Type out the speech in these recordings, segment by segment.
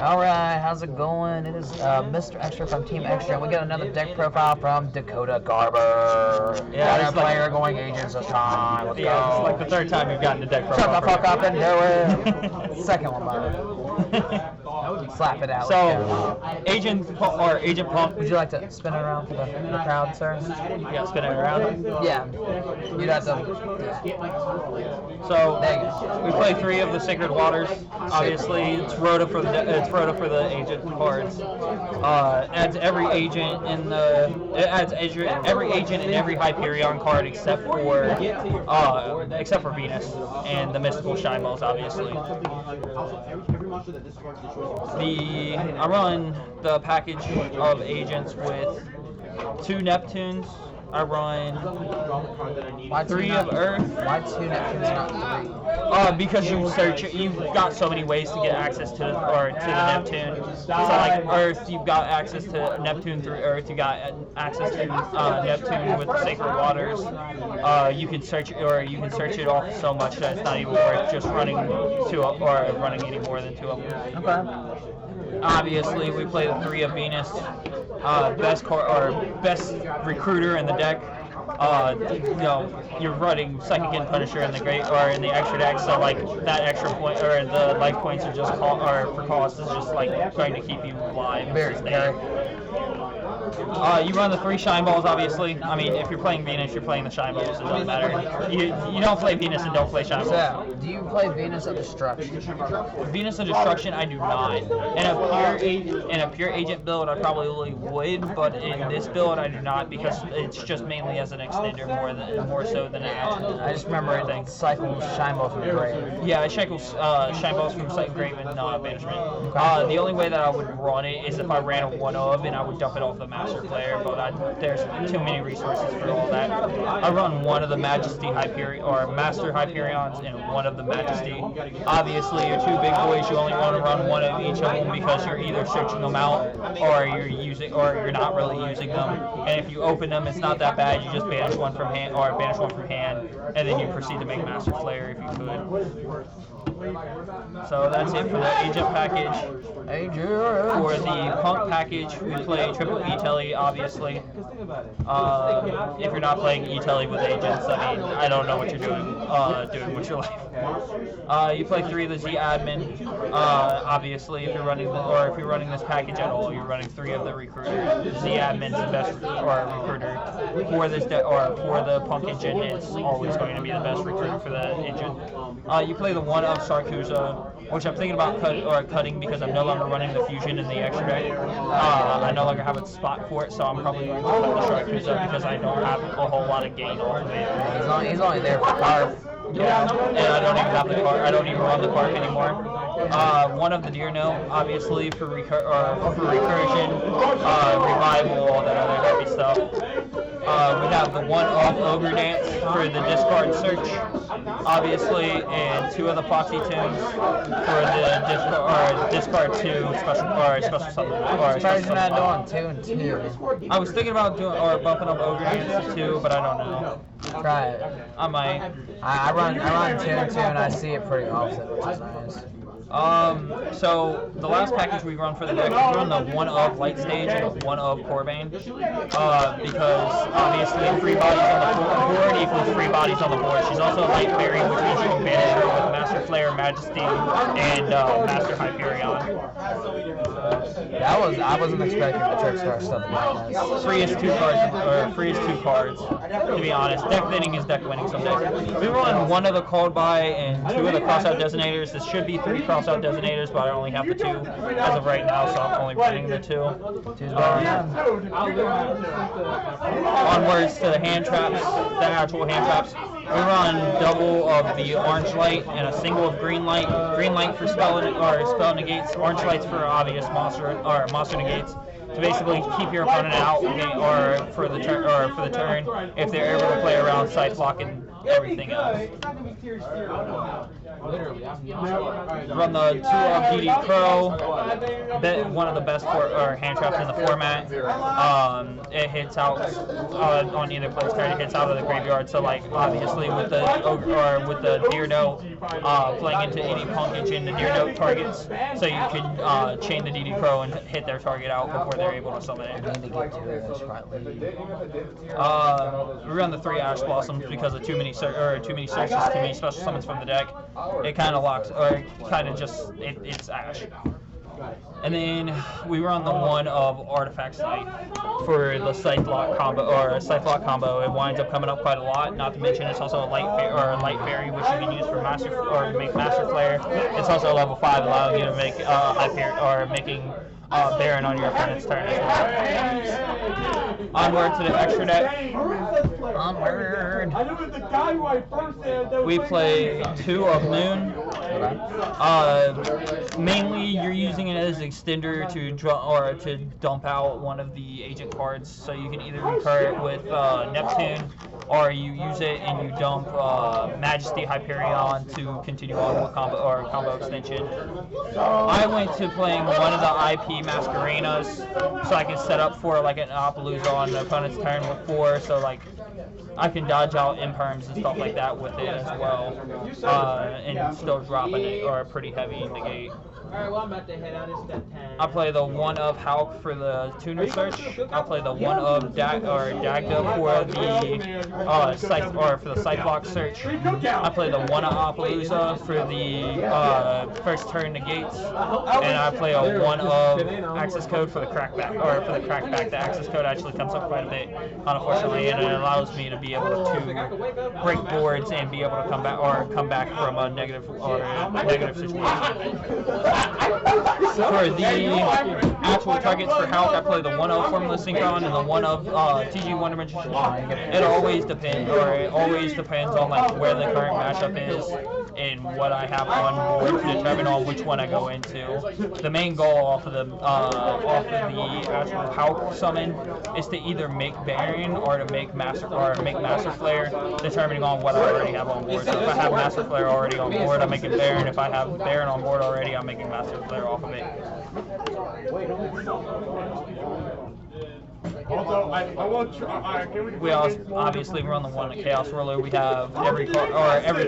Alright, how's it going? It is Mr. Extra from Team Extra, and we got another deck profile from Dakota Garber. Yeah, Got a player going agents this time. Let's Yeah, go. it's like the third time you've gotten a deck profile. Shut the fuck up and do it. Second one, brother. Slap it out. So, Agent Punk. Would you like to spin it around for the crowd, sir? Yeah, spin it around. Yeah. You'd have to. Yeah. So, There you go. we play 3 of the Sacred Waters. Obviously, it's Rhoda for the agent cards. Adds every agent in every agent in every Hyperion card except for Venus and the mystical Shine Balls, obviously. I run the package of agents with 2 Neptunes. I run 3 of Earth. Why 2 Neptunes, not 3? Because you've got so many ways to get access to the Neptune. So like Earth, you've got access to Neptune through Earth. You got access to Neptune with the Sacred Waters. You can search it off so much that it's not even worth just running running any more than 2 of them. Okay. Obviously, we play the 3 of Venus, best recruiter in the deck. You're running Psychic and Punisher in the extra deck, so like that extra point or the life points are just for cost is just like going to keep you alive. Very scary. You run the 3 Shine Balls, obviously. I mean, if you're playing Venus, you're playing the Shine Balls. It doesn't matter. You don't play Venus and don't play Shine Balls. So, do you play Venus of Destruction? Venus of Destruction, I do not. In a pure agent build, I probably would, but in this build, I do not because it's just mainly as an extender more so than an action. I just remember it cycles Shine Balls from the grave. Yeah, I cycle Shine Balls from Sight Grave and Banishment. Okay. The only way that I would run it is if I ran a 1-of and I would dump it off the Master player, but there's too many resources for all that. I run 1 of the Majesty Master Hyperions and 1 of the Majesty. Obviously, your 2 big boys, you only want to run 1 of each of them because you're either searching them out or you're not really using them. And if you open them, it's not that bad. You just banish one from hand, and then you proceed to make Master Flare if you could. So that's it for the agent package. For the punk package, we play triple E-Telly, obviously. If you're not playing E-Telly with agents, I mean, I don't know what you're doing with your life. You play 3 of the Z-Admin. Obviously, if you're running this package at all, you're running 3 of the recruiter. Z-Admin's the best recruiter for this for the punk engine. It's always going to be the best recruiter for the engine. You play the 1 of Sarkusa, which I'm thinking about cutting because I'm no longer running the fusion in the extra deck. I no longer have a spot for it, so I'm probably going to cut the Sarkusa because I don't have a whole lot of gain off of it. He's only there for carve. Yeah, and I don't even have the card. I don't even run the card anymore. 1 of the Deer Note, obviously for recursion, revival, all that other happy stuff. We have the 1 of Ogre Dance for the discard search, obviously, and 2 of the Foxy Tunes for the discard 2 special summon. Surprised you're not doing 2 and 2. I was thinking about bumping up Ogre Dance to 2, but I don't know. Try it. I might. I run 2 and 2, and I see it pretty often, which is nice. So the last package we run for the deck, we run the 1 of Light Stage and a 1 of Corbane, because obviously 3 bodies on the board equals 3 bodies on the board. She's also a Light Fairy, which means you can banish her with Master Flare, Majesty, and Master Hyperion. I wasn't expecting the Trickstar stuff like that. Free is 2 cards, to be honest. Deck thinning is deck winning someday. We run 1 of the Called By and 2 of the Crossout Designators. This should be 3 Crossout Designators, but I only have the 2 as of right now, so I'm only running the 2. Onwards to the hand traps, the actual hand traps. We run double of the Orange Light and a single of Green Light. Green Light for spell negates, Orange Light's for obvious monster negates. To basically keep your opponent out, or for the turn, if they're able to play around side blocking everything else. Run the 2-up DD Pro, one of the best hand traps in the format. It hits out on either player's turn. It hits out of the graveyard. So like obviously with the Deer Note, playing into any punkage in the Deer Note targets, so you can chain the DD Pro and hit their target out before they're able to summon it. We need to get to this rightly. We run the 3 Ash Blossoms because of too many searches, too many special summons from the deck. It kind of locks, or kind of just it's Ash. And then we run the 1 of Artifact Sight for the Scythe Lock combo, It winds up coming up quite a lot. Not to mention it's also a light fairy, which you can use for make Master Flare. It's also a level 5, allowing you to make making Baron on your opponent's turn as well. Onward to the extra deck. Onward. We play 2 of Moon. Mainly, you're using it as an extender to dump out one of the agent cards. So you can either recur it with Neptune, or you use it and you dump Majesty Hyperion to continue on with combo extension. I went to playing one of the IP Mascarenas, so I can set up for like an Appaloosa on the opponent's turn with 4. So like I can dodge out imperms and stuff like that with it as well, and still drop a pretty heavy negate. Alright, well, I'm about to head out. It's that time. I play the 1 of Hulk for the Tuner Search. I play the 1 of Dagda for the for the Scythe Lock Search. I play the 1 of Appaloosa for the first turn negates, and I play a 1 of Access Code for the Crackback, The Access Code actually comes up quite a bit, unfortunately, and it allows me to be able to break boards and be able to come back from a negative situation. For the actual targets for Hulk, I play the 1 of Formula Synchron and the 1 of TG Wonder Magician. It always depends on like where the current matchup is and what I have on board to determine on which one I go into. The main goal off of the actual Hulk summon is to either make Baron or to make Master Flare, determining on what I already have on board. So if I have Master Flare already on board, I'm making Baron. If I have Baron on board already, I'm making Master Flare off of it. We obviously run the 1 of Chaos Ruler. We have every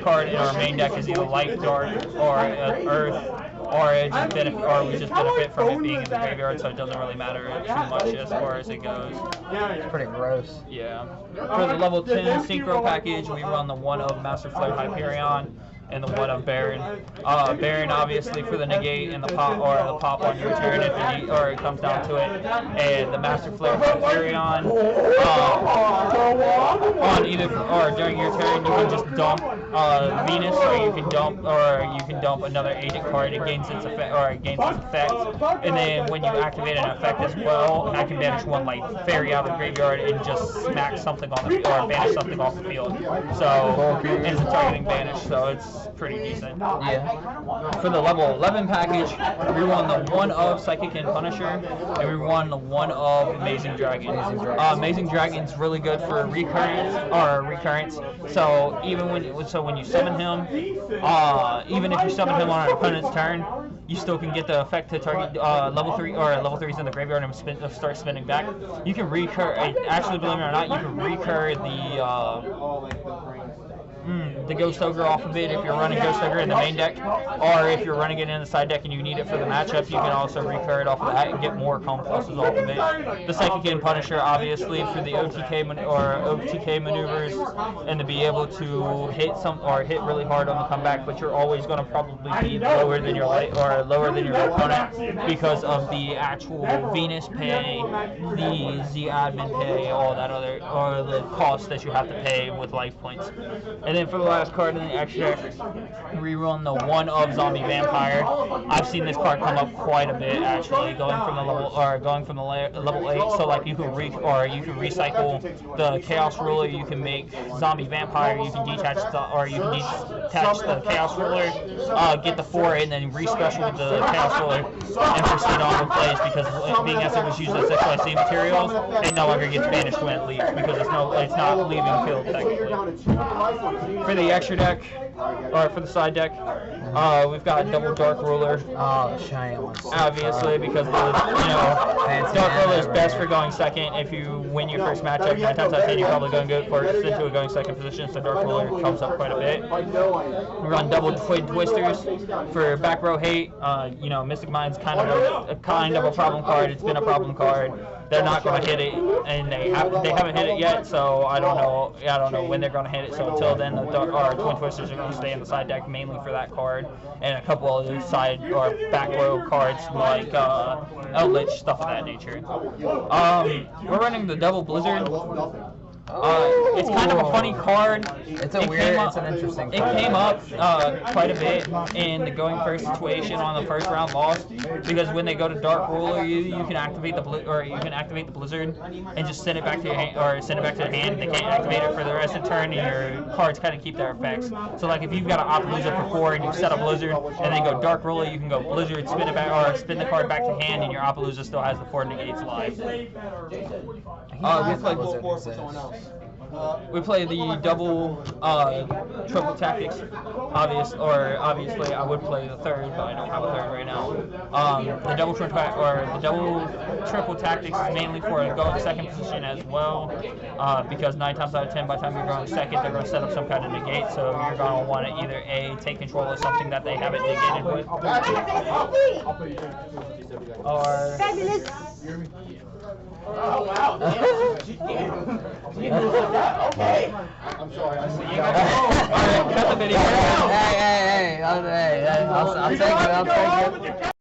card in our main deck is either Life Dart or Earth, or we just benefit from it being in the graveyard, so it doesn't really matter too much as far as it goes. It's pretty gross. Yeah. For the level 10 Synchro package, we run the 1 of Master Flare Hyperion and the 1 of Baron. Baron obviously for the negate and the pop on your turn if it comes down to it, and the Master Flare Hyperion on either during your turn you can just dump Venus, or you can dump another agent card. It gains its effect, and then when you activate an effect as well, I can banish 1 like fairy out of the graveyard and just smack something on the or banish something off the field. So it's a targeting banish, so it's pretty decent. Yeah. For the level 11 package, we run the 1 of Psychic and Punisher, and we run the 1 of Amazing Dragon. Amazing Dragon's really good for recurrence. So when you summon him, even if you summon him on an opponent's turn, you still can get the effect to target level 3s in the graveyard and start spinning back. You can recur. Actually, believe it or not, you can recur the Ghost Ogre off of it if you're running Ghost Ogre in the main deck, or if you're running it in the side deck and you need it for the matchup, you can also recur it off of that and get more comp pluses off of it. The Psychic and Punisher, obviously, for the OTK maneuvers, and to be able to hit really hard on the comeback, but you're always going to probably be lower than your opponent because of the actual Venus pay, the Z admin pay, all that other, or the cost that you have to pay with life points. And then for the last card in the extra, rerun the 1 of Zombie Vampire. I've seen this card come up quite a bit actually, going from the level 8. So like you can recycle the Chaos Ruler. You can make Zombie Vampire. You can detach the Chaos Ruler, get the 4, and then re-special the Chaos Ruler and proceed on with plays, because being as it was used as XYZ materials, it no longer gets banished when it leaves because it's not leaving the field technically. For the extra deck, or for the side deck, we've got double Dark Ruler. Oh, shame. Obviously, because Dark Ruler is best for going second. If you win your first matchup, 9 times out of 10, you're probably going to go for into a going second position, so Dark Ruler comes up quite a bit. We run double Twin Twisters for back row hate. Mystic Mind's kind of a problem card. It's been a problem card. They're not going to hit it, and they haven't hit it yet. So I don't know when they're going to hit it. So until then, our Twin Twisters are going to stay in the side deck mainly for that card, and a couple other side or back row cards like Eldritch, stuff of that nature. We're running the double Blizzard. It's kind of a funny card. It's an interesting card. It came up quite a bit in the going first situation on the first round loss, because when they go to Dark Ruler, you can activate the Blizzard and just send it back to your hand, or send it back to the hand. They can't activate it for the rest of the turn, and your cards kind of keep their effects. So like if you've got an Appaloosa for 4 and you set a Blizzard and then go Dark Ruler, you can go Blizzard, spin it back, or spin the card back to hand, and your Appaloosa still has the 4 negates live. We play the double triple tactics. Obviously, I would play the third, but I don't have a third right now. The double triple tactics is mainly for a going second position as well, because 9 times out of 10, by the time you're going second, they're going to set up some kind of negate. So you're going to want to either A, take control of something that they haven't negated with, or Oh, wow. Okay. I'm sorry. I see you. Alright, cut the video. Hey, I'll take it.